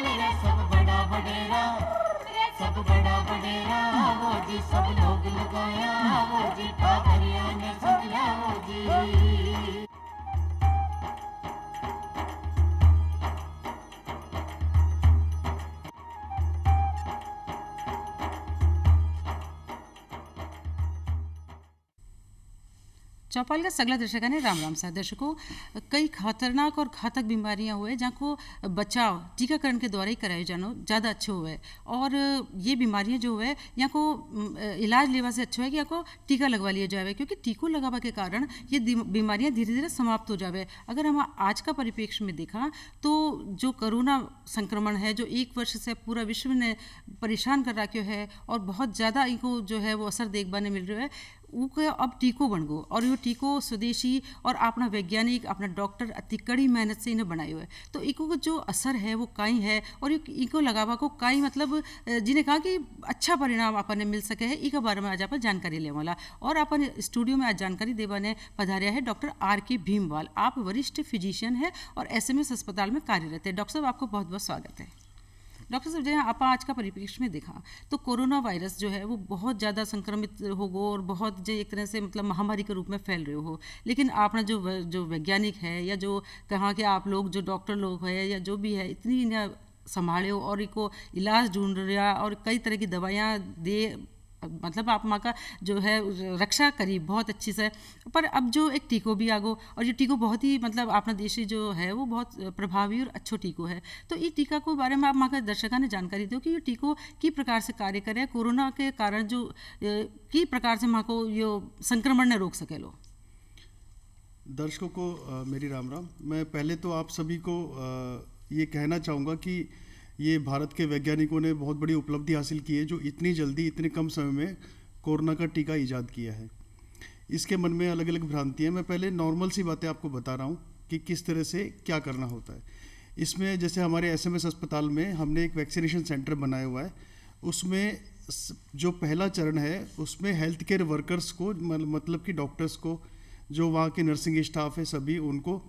विशाल रे सब बड़ा बडेरा, सब बड़ा बडेरा वो जी, सब लोग लगाया वो जी, ठाकरिया ने संगला वो जी। चौपाल का सगला दर्शकाने राम राम सा दर्शकों, कई खतरनाक और घातक बीमारियां हुए जहाँ को बचाव टीकाकरण के द्वारा ही कराए जानो ज़्यादा अच्छे हुए। और ये बीमारियां जो है यहाँ को इलाज लेवा से अच्छा है कि यहाँ को टीका लगवा लिया जाए, क्योंकि टीको लगावा के कारण ये बीमारियां धीरे धीरे समाप्त हो जावे। अगर हम आज का परिप्रेक्ष्य में देखा तो जो कोरोना संक्रमण है जो 1 वर्ष से पूरा विश्व ने परेशान कर रखा है और बहुत ज़्यादा इनको जो है वो असर देखने मिल रहा है, वो अब टीको बन गो। और ये टीको स्वदेशी और अपना वैज्ञानिक अपना डॉक्टर अति कड़ी मेहनत से इन्हें बनाए हुए, तो इको जो असर है वो काई है और इको लगावा को काई मतलब जिन्हें कहा कि अच्छा परिणाम अपन मिल सके है, इस बारे में आज आप जानकारी ले वाला। और अपन स्टूडियो में आज जानकारी देवा ने पधारिया है डॉक्टर R.K. भीमवाल। आप वरिष्ठ फिजिशियन है और SMS अस्पताल में कार्यरत है। डॉक्टर साहब आपको बहुत बहुत स्वागत है। डॉक्टर साहब जहाँ आप आज का परिप्रेक्ष्य में देखा तो कोरोना वायरस जो है वो बहुत ज़्यादा संक्रमित हो गो और बहुत जो एक तरह से मतलब महामारी के रूप में फैल रहे हो, लेकिन आपने जो वैज्ञानिक है या जो कहाँ के आप लोग जो डॉक्टर लोग है या जो भी है इतनी इन्हें संभाले हो और इनको इलाज ढूंढ रहा और कई तरह की दवाइयाँ दे, मतलब आप माँ का जो है रक्षा करी बहुत अच्छी से। पर अब जो एक टीको भी आगो और ये टीको बहुत ही मतलब अपना देशी जो है वो बहुत प्रभावी और अच्छो टीको है, तो ये टीका को बारे में आप माँ का दर्शकों ने जानकारी दो कि ये टीको की प्रकार से कार्य करे, कोरोना के कारण जो की प्रकार से माँ को ये संक्रमण ने रोक सके लो। दर्शकों को मेरी राम राम। मैं पहले तो आप सभी को ये कहना चाहूँगा कि ये भारत के वैज्ञानिकों ने बहुत बड़ी उपलब्धि हासिल की है जो इतनी जल्दी इतने कम समय में कोरोना का टीका ईजाद किया है। इसके मन में अलग अलग भ्रांतियाँ, मैं पहले नॉर्मल सी बातें आपको बता रहा हूँ कि किस तरह से क्या करना होता है। इसमें जैसे हमारे SMS अस्पताल में हमने एक वैक्सीनेशन सेंटर बनाया हुआ है, उसमें जो पहला चरण है उसमें हेल्थ केयर वर्कर्स को मतलब कि डॉक्टर्स को, जो वहाँ के नर्सिंग स्टाफ है सभी उनको,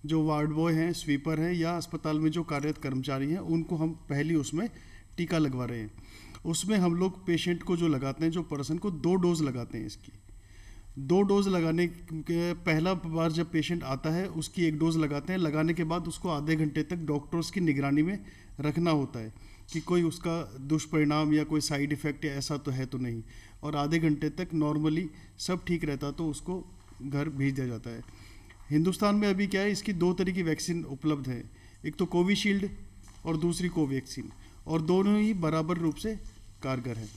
जो वार्ड बॉय हैं, स्वीपर हैं या अस्पताल में जो कार्यरत कर्मचारी हैं, उनको हम पहली उसमें टीका लगवा रहे हैं। उसमें हम लोग पेशेंट को जो लगाते हैं, जो पर्सन को 2 डोज लगाते हैं। इसकी 2 डोज लगाने के पहला बार जब पेशेंट आता है उसकी 1 डोज लगाते हैं। लगाने के बाद उसको आधे घंटे तक डॉक्टर्स की निगरानी में रखना होता है कि कोई उसका दुष्परिणाम या कोई साइड इफ़ेक्ट या ऐसा तो है तो नहीं, और आधे घंटे तक नॉर्मली सब ठीक रहता तो उसको घर भेज दिया जाता है। हिंदुस्तान में अभी क्या है, इसकी 2 तरह की वैक्सीन उपलब्ध है, एक तो कोविशील्ड और दूसरी कोवैक्सीन, और दोनों ही बराबर रूप से कारगर है।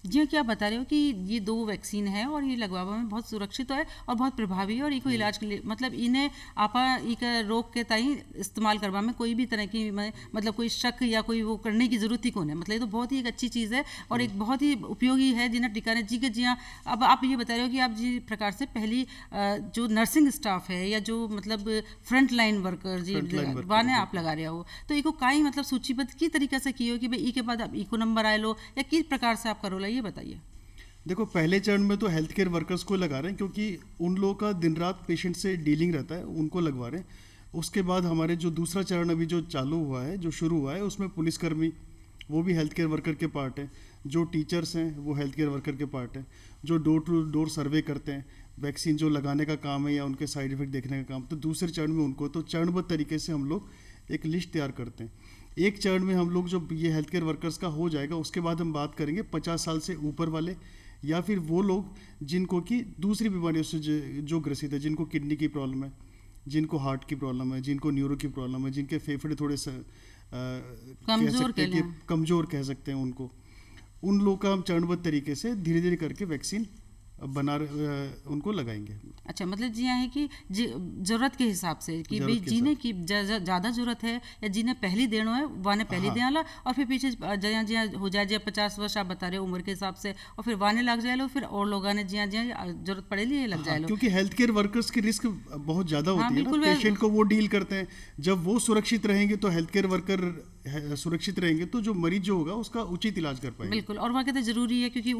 जी हाँ, क्या बता रहे हो कि ये 2 वैक्सीन है और ये लगवावा में बहुत सुरक्षित है और बहुत प्रभावी है और इको इलाज के लिए मतलब इन्हें आपा एक रोग के ताई इस्तेमाल करवा में कोई भी तरह की मतलब कोई शक या कोई वो करने की जरूरत ही कौन है। मतलब ये तो बहुत ही एक अच्छी चीज़ है और एक बहुत ही उपयोगी है जिन्हें टीका ने जी के जी हाँ। अब आप ये बता रहे हो कि आप जी प्रकार से पहली जो नर्सिंग स्टाफ है या जो मतलब फ्रंट लाइन वर्कर जी वाने आप लगा रहे हो, तो इको काई मतलब सूचीबद्ध की तरीके से की हो कि भाई ई के बाद आप इको नंबर आए लो या किस प्रकार से आप करो, ये बताइए। देखो, पहले चरण में तो हेल्थ केयर वर्कर्स को लगा रहे हैं क्योंकि उन लोगों का दिन रात पेशेंट से डीलिंग रहता है, उनको लगवा रहे हैं। उसके बाद हमारे जो दूसरा चरण अभी जो चालू हुआ है, जो शुरू हुआ है, उसमें पुलिसकर्मी वो भी हेल्थ केयर वर्कर के पार्ट है, जो टीचर्स हैं वो हेल्थ केयर वर्कर के पार्ट है, जो डोर टू डोर सर्वे करते हैं, वैक्सीन जो लगाने का काम है या उनके साइड इफेक्ट देखने का काम, तो दूसरे चरण में उनको, तो चरणबद्ध तरीके से हम लोग एक लिस्ट तैयार करते हैं। एक चरण में हम लोग जब ये हेल्थ केयर वर्कर्स का हो जाएगा उसके बाद हम बात करेंगे 50 साल से ऊपर वाले या फिर वो लोग जिनको कि दूसरी बीमारियों से जो ग्रसित है, जिनको किडनी की प्रॉब्लम है, जिनको हार्ट की प्रॉब्लम है, जिनको न्यूरो की प्रॉब्लम है, जिनके फेफड़े थोड़े से कमज़ोर कह सकते हैं उनको, उन लोग का हम चरणबद्ध तरीके से धीरे धीरे करके वैक्सीन उनको लगाएंगे। अच्छा, मतलब जी है कि जरूरत के हिसाब से कि भाई जिन्हें की ज़्यादा जरूरत है या जिन्हें पहली देना है वाने पहली देना और फिर पीछे जहाँ जहाँ हो जाए 50 वर्ष आप बता रहे हो उम्र के हिसाब से, और फिर वाने लग जाए लो, फिर और लोगों ने जहाँ जहाँ जरूरत पड़ेगी लग जाए लो, क्योंकि हेल्थ केयर वर्कर्स की रिस्क बहुत ज़्यादा होती है ना, पेशेंट को वो डील करते हैं। जब वो सुरक्षित रहेंगे तो हेल्थ केयर वर्कर सुरक्षित रहेंगे तो जो मरीज जो होगा उसका उचित इलाज कर पाएंगे। बिल्कुल, और वहाँ कहते जरूरी है क्योंकि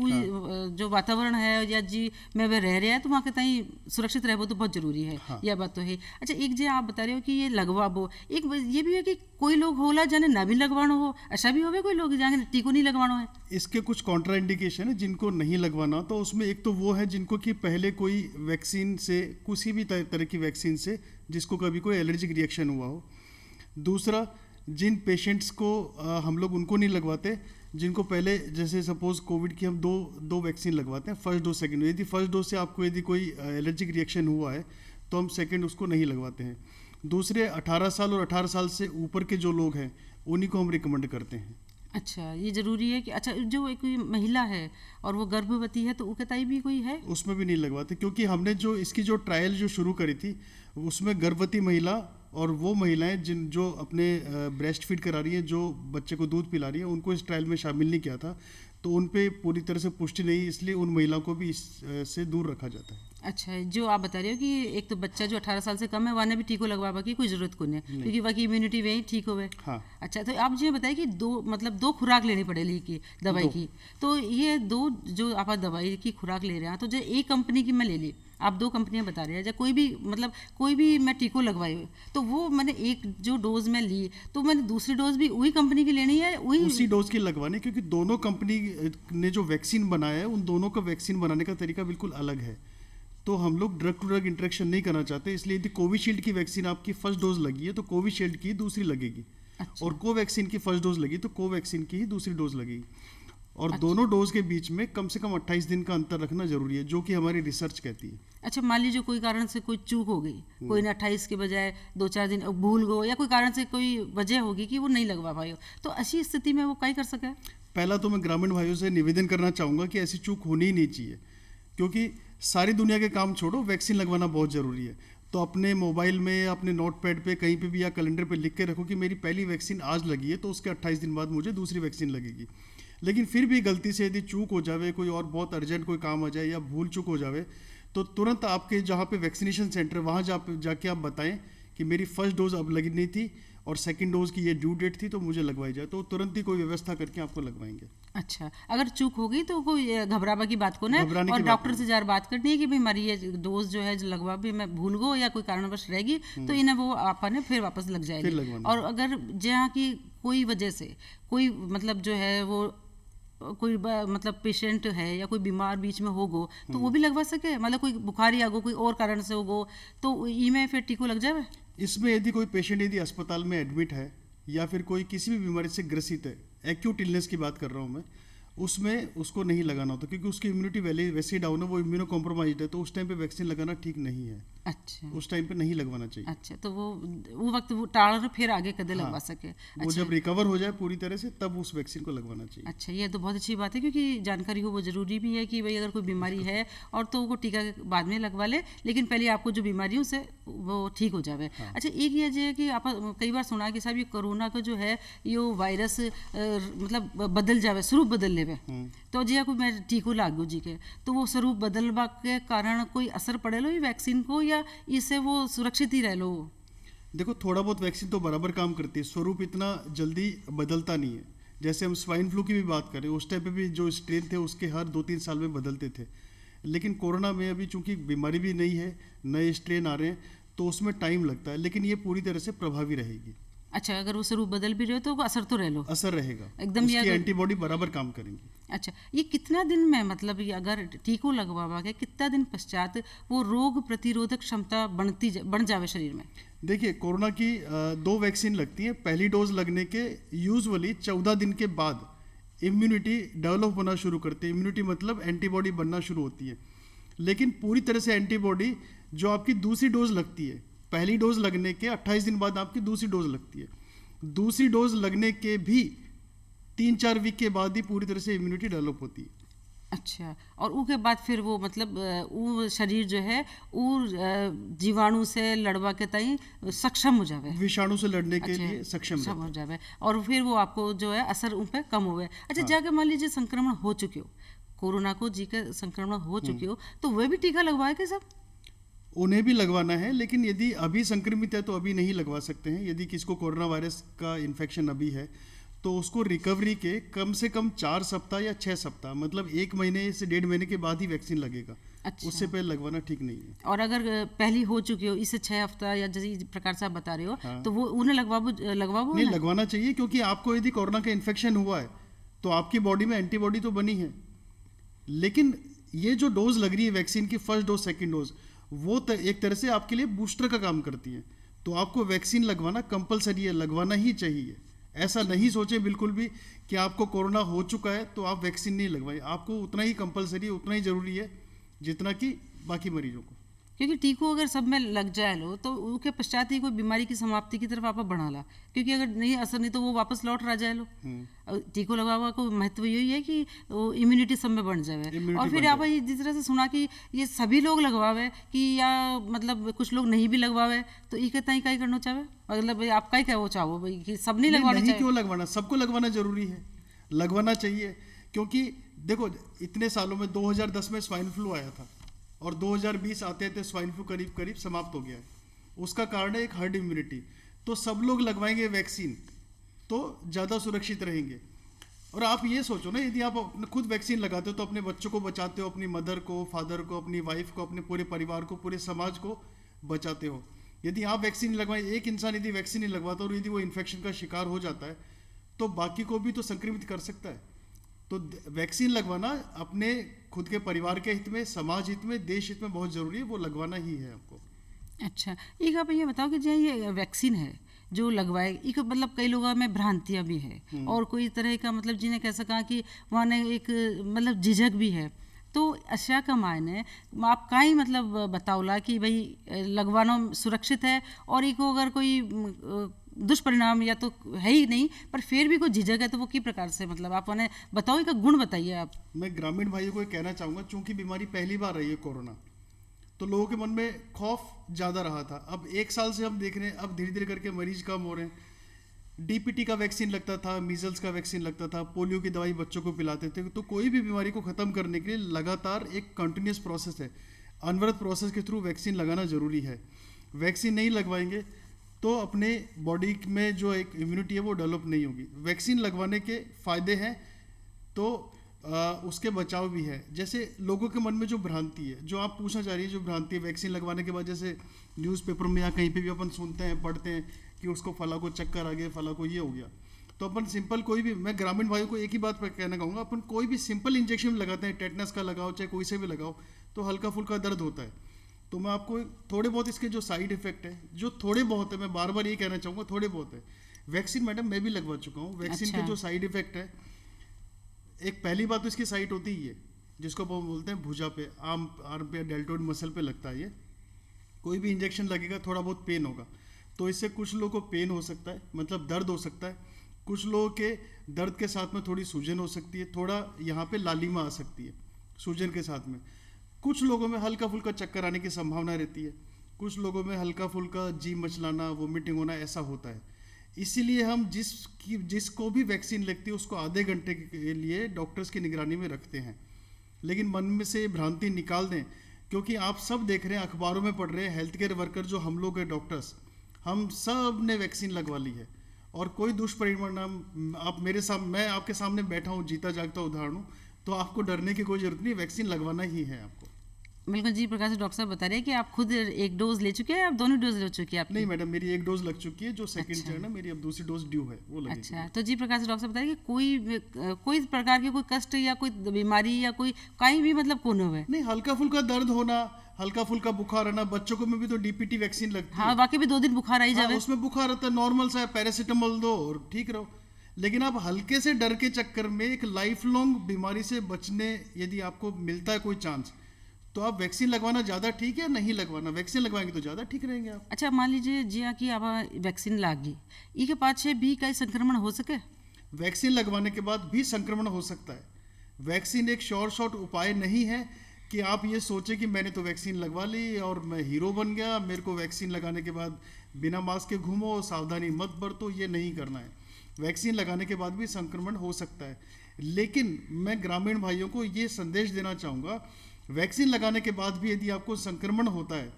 जो वातावरण है या जी में वह रह रहा है तो वहाँ कहता ही सुरक्षित रहे वो तो बहुत जरूरी है। हाँ। यह बात तो है। अच्छा, एक जो आप बता रहे हो कि ये लगवाबो, एक ये भी है कि कोई लोग होला जाने ना भी लगवानो हो, ऐसा भी होवे कोई लोग जाने टीको नहीं लगवानो है? इसके कुछ कॉन्ट्रा इंडिकेशन है जिनको नहीं लगवाना। तो उसमें एक तो वो है जिनको कि पहले कोई वैक्सीन से, किसी भी तरह की वैक्सीन से जिसको कभी कोई एलर्जिक रिएक्शन हुआ हो। दूसरा, जिन पेशेंट्स को हम लोग उनको नहीं लगवाते जिनको पहले, जैसे सपोज कोविड की हम दो वैक्सीन लगवाते हैं, फर्स्ट डोज सेकंड। यदि फर्स्ट डोज से आपको यदि कोई एलर्जिक रिएक्शन हुआ है तो हम सेकंड उसको नहीं लगवाते हैं। दूसरे 18 साल और 18 साल से ऊपर के जो लोग हैं उन्हीं को हम रिकमेंड करते हैं। अच्छा, ये जरूरी है कि अच्छा जो एक कोई महिला है और वो गर्भवती है तो वो कहता भी कोई है उसमें भी नहीं लगवाते, क्योंकि हमने जो इसकी जो ट्रायल जो शुरू करी थी उसमें गर्भवती महिला और वो महिलाएं जो अपने ब्रेस्ट फीड करा रही हैं, जो बच्चे को दूध पिला रही हैं, उनको इस ट्रायल में शामिल नहीं किया था। तो उन पे पूरी तरह से पुष्टि नहीं, इसलिए उन महिलाओं को भी इससे दूर रखा जाता है। अच्छा, जो आप बता रहे हो कि एक तो बच्चा जो 18 साल से कम है वाने भी टीको लगवा की कोई जरूरत को नहीं, क्योंकि वही इम्यूनिटी वही ठीक होवे। हाँ। अच्छा, तो आप जो बताइए कि दो खुराक लेनी पड़ेगी की दवाई की, तो ये दो जो आप दवाई की खुराक ले रहे हैं तो जो एक कंपनी की मैं ले ली, आप दो कंपनियां बता रहे हैं, जब कोई भी मैं टीको लगवाई तो वो मैंने एक जो डोज में ली तो मैंने दूसरी डोज भी वही कंपनी की लेनी है, वही उसी डोज की लगवानी, क्योंकि दोनों कंपनी ने जो वैक्सीन बनाया है उन दोनों का वैक्सीन बनाने का तरीका बिल्कुल अलग है। तो हम लोग ड्रग टू ड्रग इंटरेक्शन नहीं करना चाहते, इसलिए यदि कोविशील्ड की वैक्सीन आपकी फर्स्ट डोज लगी है तो कोविशील्ड की दूसरी लगेगी। अच्छा। और कोवैक्सीन की फर्स्ट डोज लगी तो कोवैक्सीन की ही दूसरी डोज लगेगी। और दोनों डोज के बीच में कम से कम 28 दिन का अंतर रखना जरूरी है, जो कि हमारी रिसर्च कहती है। अच्छा, मान लीजिए कोई कारण से कोई चूक हो गई, कोई ने 28 के बजाय 2-4 दिन भूल गो या कोई कारण से कोई वजह होगी कि वो नहीं लगवा पाए, तो ऐसी स्थिति में वो क्या कर सके? पहला तो मैं ग्रामीण भाइयों से निवेदन करना चाहूँगा कि ऐसी चूक होनी ही नहीं चाहिए, क्योंकि सारी दुनिया के काम छोड़ो, वैक्सीन लगवाना बहुत ज़रूरी है। तो अपने मोबाइल में, अपने नोट पैड पे, कहीं पे भी या कैलेंडर पे लिख के रखो कि मेरी पहली वैक्सीन आज लगी है तो उसके 28 दिन बाद मुझे दूसरी वैक्सीन लगेगी। लेकिन फिर भी गलती से यदि चूक हो जावे, कोई और बहुत अर्जेंट कोई काम आ जाए या भूल चूक हो जावे, तो तुरंत आपके जहाँ पे वैक्सीनेशन सेंटर वहाँ जाके आप बताएं कि मेरी फर्स्ट डोज अब लगी नहीं थी और सेकंड डोज की ये ड्यू डेट थी तो मुझे लगवाई जाए, तो तुरंत ही कोई व्यवस्था करके आपको लगवाएंगे। अच्छा, अगर चूक होगी तो कोई घबराने की बात को ना, और डॉक्टर से जार बात करनी है कि भाई हमारी ये डोज जो है जो लगवा भी मैं भूल गो या कोई कारणवश रहेगी तो इन्हें वो आपने फिर वापस लग जाएगी। और अगर जहाँ की कोई वजह से कोई जो है वो कोई पेशेंट है या कोई बीमार बीच में होगो तो वो भी लगवा सके, कोई बुखारी आगो कोई और कारण से होगो तो इमें फिर टीको लग जाए? इसमें यदि कोई पेशेंट यदि अस्पताल में एडमिट है या फिर कोई किसी भी बीमारी से ग्रसित है, एक्यूट इलनेस की बात कर रहा हूँ मैं, उसमें उसको नहीं लगाना होता, क्योंकि उसकी इम्यूनिटी वैसे ही डाउन है, वो इम्यूनो कॉम्प्रोमाइज्ड है, तो उस टाइम पे वैक्सीन लगाना ठीक नहीं है। अच्छा, उस टाइम पे नहीं लगवाना चाहिए। अच्छा, तो वो वक्त वो टाल फिर आगे कदे लगवा सके। अच्छा। वो जब रिकवर हो जाए पूरी तरह से तब उस वैक्सीन को लगवाना चाहिए। अच्छा, ये तो बहुत अच्छी बात है, क्योंकि जानकारी हो वो जरूरी भी है कि भाई अगर कोई बीमारी है और तो वो टीका बाद में लगवा ले, लेकिन पहले आपको जो बीमारी है उससे वो ठीक हो जाए। हाँ। अच्छा, एक ये जो है कि आप कई बार सुना कि साहब ये कोरोना का जो है ये वायरस बदल जावे, स्वरूप बदल लेवे, तो जी को मैं टीको लागू जी के तो वो स्वरूप बदलवा के कारण कोई असर पड़े लो ये वैक्सीन को या इससे वो सुरक्षित ही रह लो? देखो, थोड़ा बहुत वैक्सीन तो बराबर काम करती है, स्वरूप इतना जल्दी बदलता नहीं है। जैसे हम स्वाइन फ्लू की भी बात करें, उस टाइम पे भी जो स्ट्रेन थे उसके हर 2-3 साल में बदलते थे, लेकिन कोरोना में अभी चूंकि बीमारी भी नहीं है, नए स्ट्रेन आ रहे हैं, तो उसमें टाइम लगता है, लेकिन ये पूरी तरह से प्रभावी रहेगी। अच्छा, अगर वो स्वरूप बदल भी रहे तो असर तो रह लो, असर रहेगा एकदम, उसकी एंटीबॉडी बराबर काम करेंगी। अच्छा, ये कितना दिन में ये अगर टीको लगवा के कितना दिन पश्चात वो रोग प्रतिरोधक क्षमता बढ़ जावे शरीर में? देखिए, कोरोना की 2 वैक्सीन लगती है। पहली डोज लगने के यूजुअली 14 दिन के बाद इम्यूनिटी डेवलप होना शुरू करती है। इम्यूनिटी मतलब एंटीबॉडी बनना शुरू होती है, लेकिन पूरी तरह से एंटीबॉडी जो आपकी दूसरी डोज लगती है, पहली डोज लगने के 28 दिन बाद आपकी दूसरी डोज लगती है, दूसरी डोज लगने के भी 3-4 वीक के बाद ही पूरी तरह से इम्यूनिटी डेवलप होती है। अच्छा, और उसके बाद फिर वो वो शरीर जो है वो जीवाणु से लड़वा के ताई सक्षम हो जावे, विषाणु से लड़ने के लिए सक्षम हो जावे, और फिर वो आपको जो है असर उन पे कम होवे। अच्छा, जाके मान लीजिए संक्रमण हो चुके हो, कोरोना को जी के संक्रमण हो चुके हो, तो वह भी टीका लगवाए के सब? उन्हें भी लगवाना है, लेकिन यदि अभी संक्रमित है तो अभी नहीं लगवा सकते हैं। यदि किसको कोरोना वायरस का इन्फेक्शन अभी है तो उसको रिकवरी के कम से कम 4 सप्ताह या 6 सप्ताह, मतलब 1 महीने से 1.5 महीने के बाद ही वैक्सीन लगेगा। अच्छा। उससे पहले लगवाना ठीक नहीं है। और अगर पहली हो चुकी हो, इससे 6 हफ्ता या जिस प्रकार से आप बता रहे हो, हाँ। तो वो उन्हें लगवाबो नहीं, ना? लगवाना चाहिए, क्योंकि आपको यदि कोरोना का इन्फेक्शन हुआ है तो आपकी बॉडी में एंटीबॉडी तो बनी है, लेकिन ये जो डोज लग रही है वैक्सीन की, फर्स्ट डोज सेकंड डोज, वो एक तरह से आपके लिए बूस्टर का काम करती है। तो आपको वैक्सीन लगवाना कंपलसरी है, लगवाना ही चाहिए। ऐसा नहीं सोचे बिल्कुल भी कि आपको कोरोना हो चुका है तो आप वैक्सीन नहीं लगवाएं। आपको उतना ही कंपलसरी, उतना ही ज़रूरी है जितना कि बाकी मरीजों को। क्योंकि टीको अगर सब में लग जाए लो तो उसके पश्चात ही कोई बीमारी की समाप्ति की तरफ आप बढ़ा ला, क्योंकि अगर नहीं असर नहीं तो वो वापस लौट रह जाए लो। टीको लगवा को महत्व यही है कि वो इम्यूनिटी सब में बढ़ जाए। और फिर आप जिस तरह से सुना कि ये सभी लोग लगवावे कि या मतलब कुछ लोग नहीं भी लगवावे, तो ये कहता ही करना चाहे, मतलब आप कहीं क्या वो चाहो भाई कि सब नहीं लगवाना चाहिए? क्यों लगवाना, सबको लगवाना जरूरी है, लगवाना चाहिए। क्योंकि देखो, इतने सालों में 2010 में स्वाइन फ्लू आया था और 2020 आते थे स्वाइन फ्लू करीब करीब समाप्त हो गया है। उसका कारण है एक हर्ड इम्यूनिटी। तो सब लोग लगवाएंगे वैक्सीन तो ज़्यादा सुरक्षित रहेंगे। और आप ये सोचो ना, यदि आप खुद वैक्सीन लगाते हो तो अपने बच्चों को बचाते हो, अपनी मदर को, फादर को, अपनी वाइफ को, अपने पूरे परिवार को, पूरे समाज को बचाते हो। यदि आप वैक्सीन नहीं लगवाएं, एक इंसान यदि वैक्सीन नहीं लगवाता और यदि वो इन्फेक्शन का शिकार हो जाता है तो बाकी को भी तो संक्रमित कर सकता है। तो वैक्सीन लगवाना अपने खुद के परिवार के हित में, समाज हित में, देश हित में बहुत ज़रूरी है, वो लगवाना ही है आपको। अच्छा, एक आप ये बताओ कि जो ये वैक्सीन है जो लगवाए, एक मतलब कई लोगों में भ्रांतियाँ भी है और कोई तरह का मतलब जिन्हें कह सका कि वहाँ ने एक मतलब झिझक भी है, तो अशा का मायने आप का ही मतलब बताओला कि भाई लगवाना सुरक्षित है और इको अगर कोई दुष्परिणाम या तो है ही नहीं पर फिर भी कोई झिझक है तो वो किस प्रकार से, मतलब आप उन्हें बताओ, इनका गुण बताइए आप। मैं ग्रामीण भाइयों को कहना चाहूँगा, चूंकि बीमारी पहली बार रही है कोरोना, तो लोगों के मन में खौफ ज़्यादा रहा था। अब 1 साल से हम देख रहे हैं, अब धीरे धीरे करके मरीज कम हो रहे हैं। डीपीटी का वैक्सीन लगता था, मीजल्स का वैक्सीन लगता था, पोलियो की दवाई बच्चों को पिलाते थे। तो कोई भी बीमारी को ख़त्म करने के लिए लगातार एक कंटिन्यूस प्रोसेस है, अनवरत प्रोसेस के थ्रू वैक्सीन लगाना ज़रूरी है। वैक्सीन नहीं लगवाएंगे तो अपने बॉडी में जो एक इम्यूनिटी है वो डेवलप नहीं होगी। वैक्सीन लगवाने के फ़ायदे हैं तो उसके बचाव भी है। जैसे लोगों के मन में जो भ्रांति है, जो आप पूछना चाह रही है, जो भ्रांति है वैक्सीन लगवाने के बाद, जैसे न्यूज़पेपर में या कहीं पे भी अपन सुनते हैं, पढ़ते हैं कि उसको फला को चक्कर आ गया, फला को ये हो गया। तो अपन सिंपल कोई भी, मैं ग्रामीण भाइयों को एक ही बात पर कहना चाहूँगा, अपन कोई भी सिंपल इंजेक्शन लगाते हैं, टेटनस का लगाओ चाहे कोई से भी लगाओ, तो हल्का फुल्का दर्द होता है। तो मैं आपको थोड़े बहुत इसके जो साइड इफेक्ट है, जो थोड़े बहुत है, मैं बार बार ये कहना चाहूँगा, थोड़े बहुत है। वैक्सीन मैडम मैं भी लगवा चुका हूँ। वैक्सीन के जो साइड इफेक्ट है, एक पहली बात तो इसकी साइट होती ही है जिसको हम बोलते हैं भुजा पे, आर्म पे, डेल्टोइड मसल पे लगता है। ये कोई भी इंजेक्शन लगेगा थोड़ा बहुत पेन होगा, तो इससे कुछ लोगों को पेन हो सकता है, मतलब दर्द हो सकता है। कुछ लोगों के दर्द के साथ में थोड़ी सूजन हो सकती है, थोड़ा यहाँ पे लालिमा आ सकती है सूजन के साथ में। कुछ लोगों में हल्का फुल्का चक्कर आने की संभावना रहती है, कुछ लोगों में हल्का फुल्का जी मचलाना, वोमिटिंग होना, ऐसा होता है। इसीलिए हम जिसको भी वैक्सीन लगती है उसको आधे घंटे के लिए डॉक्टर्स की निगरानी में रखते हैं। लेकिन मन में से भ्रांति निकाल दें, क्योंकि आप सब देख रहे हैं, अखबारों में पढ़ रहे हैं, हेल्थ केयर वर्कर जो हम लोग हैं, डॉक्टर्स, हम सब ने वैक्सीन लगवा ली है और कोई दुष्परिणाम, आप मेरे सामने, मैं आपके सामने बैठा हूँ, जीता जागता उदाहरण हूँ, तो आपको डरने की कोई जरूरत नहीं, वैक्सीन लगवाना ही है आपको। बिल्कुल जी, प्रकाश डॉक्टर साहब बता रहे हैं कि आप खुद एक डोज ले चुके हैं, आप दोनों डोज ले चुके हैं? नहीं मैडम, मेरी एक डोज लग चुकी है, जो सेकंड चरण है, मेरी अब दूसरी डोज ड्यू है, वो लगेगी। अच्छा, तो जी प्रकाश डॉक्टर साहब बता रहे हैं कि कोई प्रकार की कोई कष्ट या कोई बीमारी या कोई कहीं भी मतलब कौन हुए नहीं, हल्का फुल्का दर्द होना, हल्का फुल्का बुखार आना, बच्चों को में भी तो डीपीटी वैक्सीन लगती है। हाँ, वाकई भी 2 दिन बुखार आई जाए, उसमें बुखार आता है, नॉर्मल सा पैरासीटामोल दो और ठीक रहो। लेकिन आप हल्के से डर के चक्कर में एक लाइफ लॉन्ग बीमारी से बचने यदि आपको मिलता है कोई चांस, तो आप वैक्सीन लगवाना ज़्यादा ठीक है, नहीं लगवाना, वैक्सीन लगवाएंगे तो ज़्यादा ठीक रहेंगे आप। अच्छा, मान लीजिए जी कि आप वैक्सीन लागी, इसके पाछे भी कई संक्रमण हो सके? वैक्सीन लगवाने के बाद भी संक्रमण हो सकता है। वैक्सीन एक शॉर्ट उपाय नहीं है कि आप ये सोचें कि मैंने तो वैक्सीन लगवा ली और मैं हीरो बन गया, मेरे को वैक्सीन लगाने के बाद बिना मास्क के घूमो, सावधानी मत बरतो, ये नहीं करना है। वैक्सीन लगाने के बाद भी संक्रमण हो सकता है। लेकिन मैं ग्रामीण भाइयों को ये संदेश देना चाहूँगा, वैक्सीन लगाने के बाद भी यदि आपको संक्रमण होता है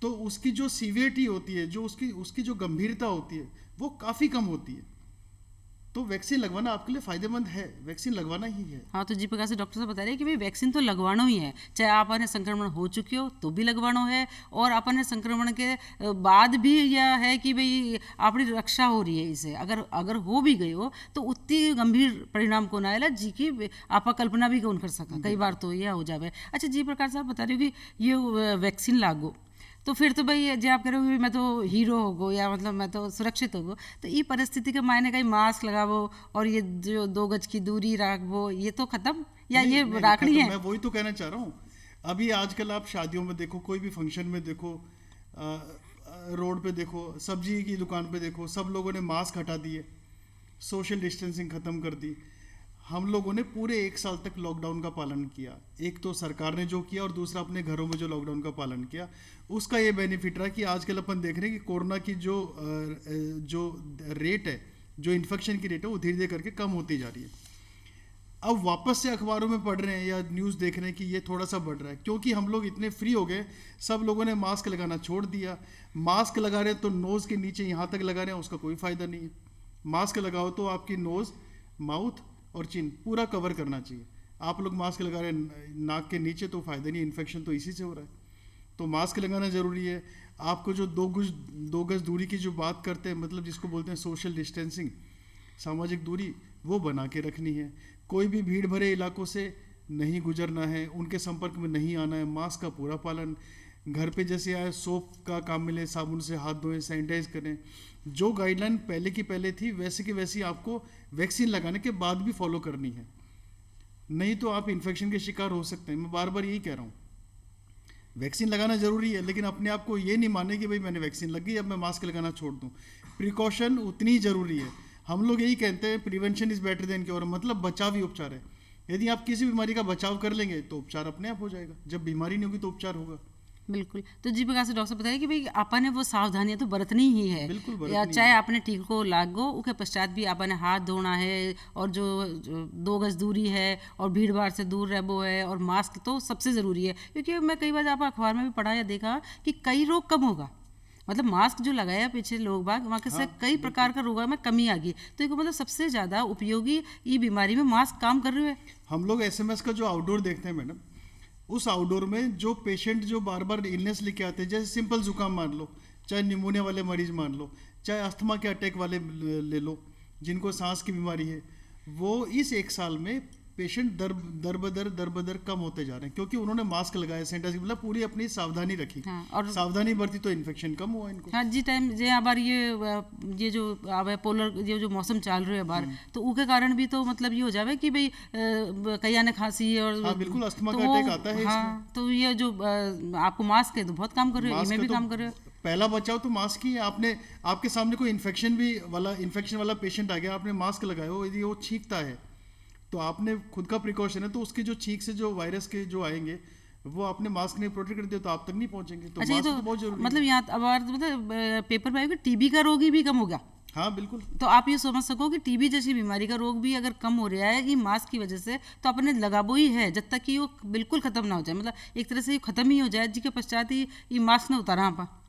तो उसकी जो सीवियरिटी होती है, जो उसकी उसकी जो गंभीरता होती है, वो काफ़ी कम होती है। तो वैक्सीन लगवाना आपके लिए फ़ायदेमंद है, वैक्सीन लगवाना ही है। हाँ, तो जी प्रकार से डॉक्टर साहब बता रहे हैं कि भाई वैक्सीन तो लगवाना ही है, चाहे आपने संक्रमण हो चुके हो तो भी लगवाना है, और आपने संक्रमण के बाद भी यह है कि भाई आपकी रक्षा हो रही है इससे, अगर अगर हो भी गई हो तो उतनी गंभीर परिणाम को ना आएला जी की आप कल्पना भी कौन कर सका, कई बार तो यह हो जावे। अच्छा जी प्रकार साहब बता रहे हो कि ये वैक्सीन लागो तो फिर तो भाई जे आप कह रहे हो कि मैं तो हीरो हो गो या मतलब मैं तो सुरक्षित हो गो, तो ये परिस्थिति के मायने कहीं मास्क लगावो और ये जो 2 गज की दूरी रखबो, ये तो खत्म या नहीं, ये नहीं, राखड़ी खत्म, है? मैं वही तो कहना चाह रहा हूँ। अभी आजकल आप शादियों में देखो, कोई भी फंक्शन में देखो, रोड पे देखो, सब्जी की दुकान पे देखो, सब लोगों ने मास्क हटा दिए, सोशल डिस्टेंसिंग खत्म कर दी। हम लोगों ने पूरे 1 साल तक लॉकडाउन का पालन किया। एक तो सरकार ने जो किया और दूसरा अपने घरों में जो लॉकडाउन का पालन किया, उसका ये बेनिफिट रहा कि आजकल अपन देख रहे हैं कि कोरोना की जो रेट है, जो इन्फेक्शन की रेट है, वो धीरे धीरे करके कम होती जा रही है। अब वापस से अखबारों में पढ़ रहे हैं या न्यूज़ देख रहे हैं कि ये थोड़ा सा बढ़ रहा है, क्योंकि हम लोग इतने फ्री हो गए, सब लोगों ने मास्क लगाना छोड़ दिया। मास्क लगा रहे हैं तो नोज़ के नीचे यहाँ तक लगा रहे हैं, उसका कोई फ़ायदा नहीं है। मास्क लगाओ तो आपकी नोज़, माउथ और चिन पूरा कवर करना चाहिए। आप लोग मास्क लगा रहे हैं नाक के नीचे, तो फ़ायदा नहीं, इन्फेक्शन तो इसी से हो रहा है। तो मास्क लगाना ज़रूरी है। आपको जो 2 गज दूरी की जो बात करते हैं, मतलब जिसको बोलते हैं सोशल डिस्टेंसिंग, सामाजिक दूरी, वो बना के रखनी है। कोई भी भीड़ भरे इलाकों से नहीं गुजरना है, उनके संपर्क में नहीं आना है, मास्क का पूरा पालन। घर पे जैसे आए सोप का काम मिले, साबुन से हाथ धोएं, सैनिटाइज करें। जो गाइडलाइन पहले की पहले थी वैसे की वैसी आपको वैक्सीन लगाने के बाद भी फॉलो करनी है, नहीं तो आप इन्फेक्शन के शिकार हो सकते हैं। मैं बार बार यही कह रहा हूँ, वैक्सीन लगाना ज़रूरी है, लेकिन अपने आप को ये नहीं माने कि भाई मैंने वैक्सीन लग गई अब मैं मास्क लगाना छोड़ दूँ। प्रिकॉशन उतनी ही ज़रूरी है। हम लोग यही कहते हैं prevention is better than cure, मतलब बचाव ही उपचार है। यदि आप किसी बीमारी का बचाव कर लेंगे तो उपचार अपने आप हो जाएगा, जब बीमारी नहीं होगी तो उपचार होगा। बिल्कुल। तो जी प्रकार से डॉक्टर बताइए कि भाई आपने वो सावधानियां तो बरतनी ही है, बिल्कुल या बरतनी चाहे है। आपने टीके को लागो उसके पश्चात भी आपने हाथ धोना है, और जो 2 गज दूरी है और भीड़ भाड़ से दूर रहबो है, और मास्क तो सबसे ज़रूरी है। क्योंकि मैं कई बार आप अखबार में भी पढ़ा या देखा कि कई रोग कम होगा, मतलब मास्क जो लगाया पीछे लोग बाग वहाँ के से कई प्रकार का रोगों में कमी आ गई। तो ये मतलब सबसे ज़्यादा उपयोगी ये बीमारी में मास्क काम कर रहे हैं। हम लोग SMS का जो आउटडोर देखते हैं मैडम, उस आउटडोर में जो पेशेंट जो बार बार इलनेस लेके आते हैं, जैसे सिंपल जुकाम मान लो, चाहे निमोनिया वाले मरीज मान लो, चाहे अस्थमा के अटैक वाले ले लो, जिनको सांस की बीमारी है, वो इस 1 साल में पेशेंट दर बदर कम होते जा रहे हैं, क्योंकि उन्होंने मास्क लगाया, सैनिटाइज, मतलब पूरी अपनी सावधानी रखी। हाँ, और सावधानी बरती तो इन्फेक्शन कम हुआ इनको। हाँ जी टाइम जे आबार ये जो आवे पोलर ये जो मौसम चल रहे है बार, तो उसके कारण भी तो मतलब ये हो जावे कि भाई कई आने खांसी और हाँ बिल्कुल, अस्थमा तो का अटैक आता है हाँ, इसमें। तो ये जो आपको मास्क है तो बहुत काम कर रहे हो, मास्क इनमें भी तो काम कर रहे हो। पहला बचाव तो मास्क ही है। आपने आपके सामने कोई इन्फेक्शन वाला पेशेंट आ गया, आपने मास्क लगाया हो, यदि वो छींकता है तो आपने खुद का प्रिकॉशन है, तो उसकी जो छींक से जो वायरस के जो आएंगे वो आपने मास्क नहीं प्रोटेक्ट कर दिया तो आप तक नहीं पहुंचेंगे। तो अच्छा, ये मास्क तो तो बहुत जरूरी मतलब है। यहाँ अब मतलब पेपर में आया कि टीबी का रोग ही भी कम हो गया। हाँ बिल्कुल। तो आप ये समझ सको कि टीबी जैसी बीमारी का रोग भी अगर कम हो रहा है ये मास्क की वजह से, तो अपने लगाबो ही है जब तक कि वो बिल्कुल खत्म ना हो जाए, मतलब एक तरह से ये खत्म ही हो जाए, जिसके पश्चात ही ये मास्क ना उतारा आप।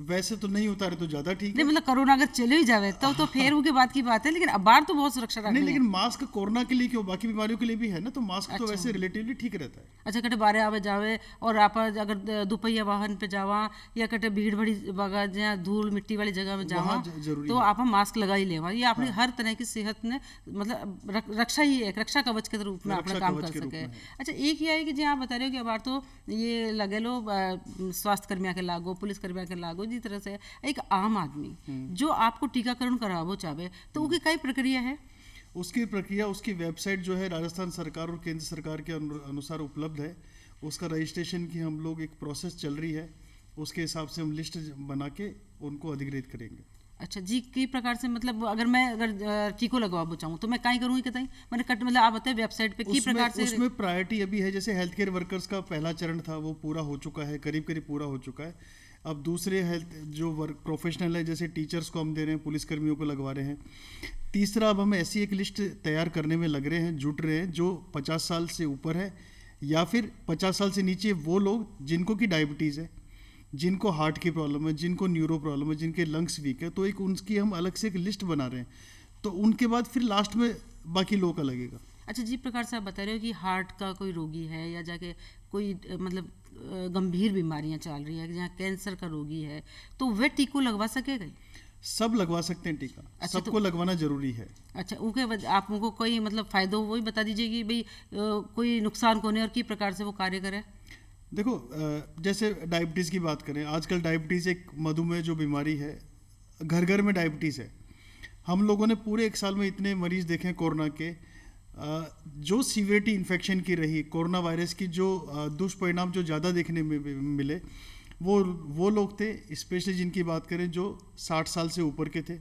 वैसे तो नहीं उतारे तो ज्यादा ठीक है। नहीं मतलब कोरोना अगर चले ही जावे तो फिर उसके बाद की बात है, लेकिन अब बाहर तो बहुत सुरक्षा रखनी नहीं, है। लेकिन मास्क कोरोना के लिए क्यों, बाकी बीमारियों के लिए भी है ना, तो मास्क तो अच्छा। वैसे रिलेटिवली ठीक रहता है। अच्छा, कटे बारे आवे जावे और आप अगर दुपहिया वाहन पे जावा या कटे भीड़ भड़ी जगह जहाँ धूल मिट्टी वाली जगह में जावा, वहाँ जरूरी तो है। आप मास्क लगा ही लेवा। ये आपने हर तरह की सेहत ने मतलब रक्षा ही एक रक्षा कवच के रूप में अपना रक्षा काम कवच कर के रूप सके। में है। अच्छा, एक ही है कि जो आप बता रहे हो कि अब तो ये लगे लो स्वास्थ्य कर्मियों के लागो, पुलिस कर्मियों के लागो, जिस तरह से एक आम आदमी जो आपको टीकाकरण करावो चाहे तो उसकी कई प्रक्रिया है। उसकी प्रक्रिया, उसकी वेबसाइट जो है राजस्थान सरकार और केंद्र सरकार के अनुसार उपलब्ध है। उसका रजिस्ट्रेशन की हम लोग एक प्रोसेस चल रही है, उसके हिसाब से हम लिस्ट बना के उनको अधिकृत करेंगे। अच्छा जी, कई प्रकार से मतलब अगर टीको लगवाबो चाहूँ तो मैं काई करूँगी कतई मैंने कट मतलब आप बताए वेबसाइट पे की प्रकार से उसमें प्रायोरिटी अभी है, जैसे हेल्थ केयर वर्कर्स का पहला चरण था वो पूरा हो चुका है, करीब करीब पूरा हो चुका है। अब दूसरे हेल्थ जो वर्क प्रोफेशनल है, जैसे टीचर्स को हम दे रहे हैं, पुलिसकर्मियों को लगवा रहे हैं। तीसरा, अब हम ऐसी एक लिस्ट तैयार करने में लग रहे हैं, जुट रहे हैं, जो 50 साल से ऊपर है या फिर 50 साल से नीचे वो लोग जिनको की डायबिटीज़ है, जिनको हार्ट की प्रॉब्लम है, जिनको न्यूरो प्रॉब्लम है, जिनके लंग्स वीक है, तो एक उनकी हम अलग से एक लिस्ट बना रहे हैं। तो उनके बाद फिर लास्ट में बाकी लोगों का लगेगा। अच्छा, जी प्रकार से आप बता रहे हो कि हार्ट का कोई रोगी है या जाके कोई मतलब गंभीर बीमारियां चल रही है, जहाँ कैंसर का रोगी है, तो वह टीको लगवा सकेगा? सब लगवा सकते हैं टीका। अच्छा, सबको लगवाना जरूरी है। अच्छा, आप उनको कोई मतलब फायदा वही बता दीजिए कि भाई कोई नुकसान कौन है और किस प्रकार से वो कार्य करे। देखो, जैसे डायबिटीज़ की बात करें, आजकल डायबिटीज़ एक मधुमेह जो बीमारी है, घर घर में डायबिटीज़ है। हम लोगों ने पूरे 1 साल में इतने मरीज देखे कोरोना के, जो सीवियरिटी इन्फेक्शन की रही, कोरोना वायरस की जो दुष्परिणाम जो ज़्यादा देखने में मिले, वो लोग थे, स्पेशली जिनकी बात करें जो 60 साल से ऊपर के थे,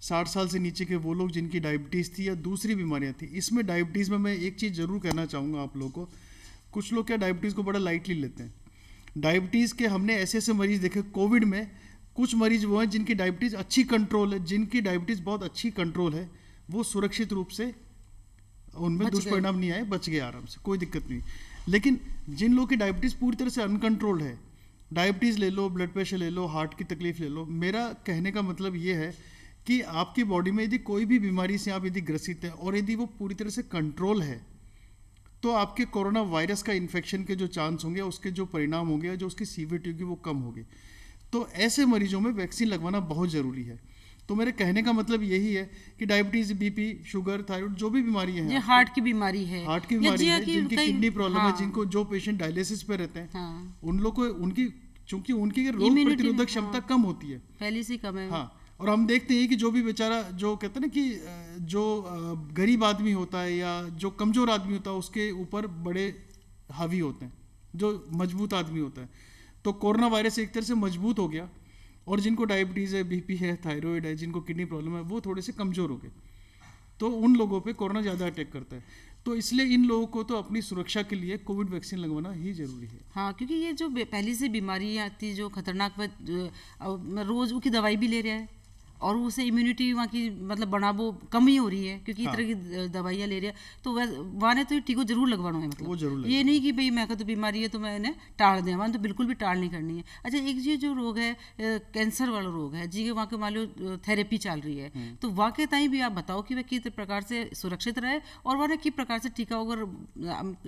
60 साल से नीचे के वो लोग जिनकी डायबिटीज़ थी या दूसरी बीमारियां थी। इसमें डायबिटीज़ में मैं एक चीज़ ज़रूर कहना चाहूँगा आप लोगों को, कुछ लोग क्या डायबिटीज़ को बड़ा लाइटली लेते हैं। डायबिटीज़ के हमने ऐसे ऐसे मरीज देखे, कोविड में कुछ मरीज वो हैं जिनकी डायबिटीज़ अच्छी कंट्रोल है, जिनकी डायबिटीज़ बहुत अच्छी कंट्रोल है, वो सुरक्षित रूप से उनमें दुष्परिणाम नहीं आए, बच गए आराम से, कोई दिक्कत नहीं। लेकिन जिन लोगों की डायबिटीज़ पूरी तरह से अनकंट्रोल्ड है, डायबिटीज़ ले लो, ब्लड प्रेशर ले लो, हार्ट की तकलीफ ले लो, मेरा कहने का मतलब ये है कि आपकी बॉडी में यदि कोई भी बीमारी से आप यदि ग्रसित हैं और यदि वो पूरी तरह से कंट्रोल है, तो आपके कोरोना वायरस का इन्फेक्शन के जो चांस होंगे, उसके जो परिणाम होंगे, जो उसकी सीवियरिटी होगी, वो कम होगी। तो ऐसे मरीजों में वैक्सीन लगवाना बहुत ज़रूरी है। तो मेरे कहने का मतलब यही है कि डायबिटीज, बीपी, शुगर, थायराइड, जो भी बीमारियां हैं, हार्ट की बीमारी है, जिनकी किडनी प्रॉब्लम है, जिनको जो पेशेंट डायलिसिस पे रहते हैं, उन लोग को चूंकि उनकी रोग प्रतिरोधक क्षमता कम होती है, पहले से कम है। हाँ, और हम देखते हैं कि जो भी बेचारा, जो कहते हैं ना कि जो गरीब आदमी होता है या जो कमजोर आदमी होता है, उसके ऊपर बड़े हावी होते हैं जो मजबूत आदमी होता है। तो कोरोना वायरस एक तरह से मजबूत हो गया, और जिनको डायबिटीज़ है, बीपी है, थायराइड है, जिनको किडनी प्रॉब्लम है, वो थोड़े से कमज़ोर हो गए, तो उन लोगों पे कोरोना ज़्यादा अटैक करता है। तो इसलिए इन लोगों को तो अपनी सुरक्षा के लिए कोविड वैक्सीन लगवाना ही जरूरी है। हाँ, क्योंकि ये जो पहली से बीमारी आती जो खतरनाक, रोज़ उसकी दवाई भी ले रहा है और उसे इम्यूनिटी वहाँ की मतलब बढ़ावो कम ही हो रही है, क्योंकि इस तरह की दवाइयाँ ले रहे हैं। तो वहाँ ने तो टीको जरूर लगवाना है, मतलब वो जरूर ये नहीं कि भाई मैं तो बीमारी है तो मैं इन्हें टाल दें, वहाँ तो बिल्कुल भी टाल नहीं करनी है। अच्छा, एक ये जो रोग है कैंसर वाला रोग है जी, वहाँ के मान लो थेरेपी चल रही है, तो वहाँ के ताई भी आप बताओ कि वह किस प्रकार से सुरक्षित रहे और वह किस प्रकार से टीका अगर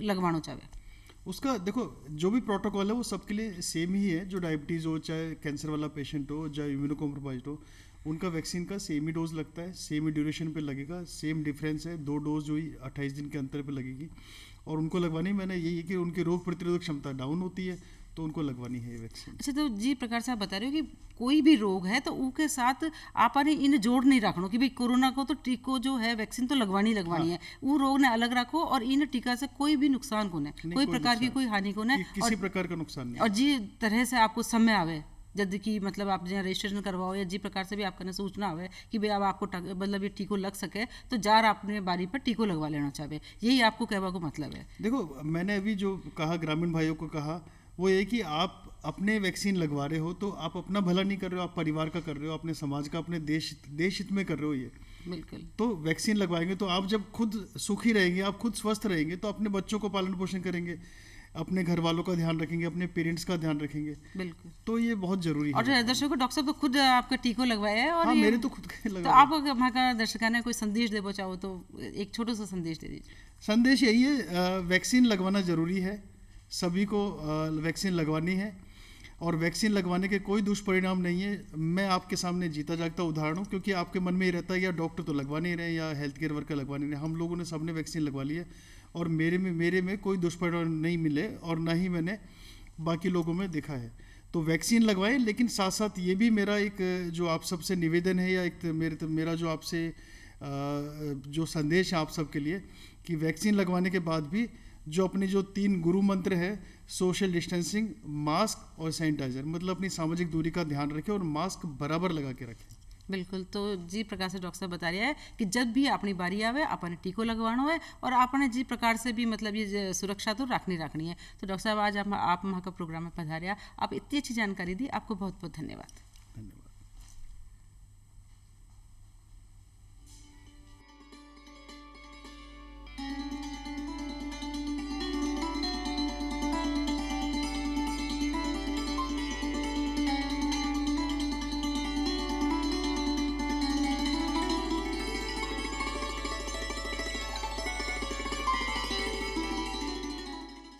लगवाना चाहे। उसका देखो, जो भी प्रोटोकॉल है वो सबके लिए सेम ही है। जो डायबिटीज़ हो, चाहे कैंसर वाला पेशेंट हो, चाहे इम्यूनो कॉम्प्रोमाइज्ड हो, उनका वैक्सीन का सेम ही डोज लगता है, सेम ही ड्यूरेशन पे लगेगा, सेम डिफरेंस है, 2 डोज जो ही 28 दिन के अंतर पे लगेगी। और उनको लगवानी मैंने यही है कि उनकी रोग प्रतिरोधक क्षमता डाउन होती है, तो उनको लगवानी है ये वैक्सीन। अच्छा, तो जी प्रकार से आप बता रहे हो कि कोई भी रोग है तो उसके साथ आप इन जोड़ नहीं रखना कि भाई कोरोना को तो टीको जो है वैक्सीन तो लगवानी है, वो रोग ने अलग रखो और इन टीका से कोई भी नुकसान को नहीं, कोई प्रकार की कोई हानि को नहीं, किसी प्रकार का नुकसान नहीं। और जी तरह से आपको समय आवे जब कि मतलब आप जहाँ रजिस्ट्रेशन करवाओ या जी प्रकार से भी आपका सूचना आवे कि भाई अब आपको मतलब ये टीको लग सके, तो जार अपने बारी पर टीको लगवा लेना चाहिए, यही आपको कहने को मतलब है। देखो, मैंने अभी जो कहा ग्रामीण भाइयों को कहा, वो ये कि आप अपने वैक्सीन लगवा रहे हो तो आप अपना भला नहीं कर रहे हो, आप परिवार का कर रहे हो, अपने समाज का, अपने देश हित में कर रहे हो ये। बिल्कुल। तो वैक्सीन लगवाएंगे तो आप जब खुद सुखी रहेंगे, आप खुद स्वस्थ रहेंगे, तो अपने बच्चों को पालन पोषण करेंगे, अपने घर वालों का ध्यान रखेंगे, अपने पेरेंट्स का ध्यान रखेंगे। बिल्कुल, तो ये बहुत जरूरी है। और दर्शकों, डॉक्टर साहब तो खुद आपका टीको लगवाया है और हाँ, मेरे तो खुद के तो आप वहाँ का दर्शकों ने कोई संदेश देना चाहो तो एक छोटा सा संदेश दे दीजिए। संदेश यही है, वैक्सीन लगवाना ज़रूरी है, सभी को वैक्सीन लगवानी है, और वैक्सीन लगवाने के कोई दुष्परिणाम नहीं है। मैं आपके सामने जीता जागता उदाहरण हूँ, क्योंकि आपके मन में ये रहता है या डॉक्टर तो लगवा नहीं रहे या हेल्थ केयर वर्कर लगवा नहीं रहे। हम लोगों ने सबने वैक्सीन लगवा ली है और मेरे में कोई दुष्परिणाम नहीं मिले और ना ही मैंने बाकी लोगों में देखा है। तो वैक्सीन लगवाएं, लेकिन साथ साथ ये भी मेरा एक जो आप सबसे निवेदन है या एक मेरा जो आपसे जो संदेश है आप सबके लिए, कि वैक्सीन लगवाने के बाद भी जो अपने जो 3 गुरु मंत्र है, सोशल डिस्टेंसिंग, मास्क और सैनिटाइजर, मतलब अपनी सामाजिक दूरी का ध्यान रखें और मास्क बराबर लगा के रखें। बिल्कुल। तो जी प्रकार से डॉक्टर साहब बता रहा है कि जब भी अपनी बारी आवे अपने टीको लगवाना है और अपने जी प्रकार से भी मतलब ये सुरक्षा तो रखनी है। तो डॉक्टर साहब, आज आप वहाँ का प्रोग्राम में पधारिया, आप इतनी अच्छी जानकारी दी, आपको बहुत बहुत धन्यवाद।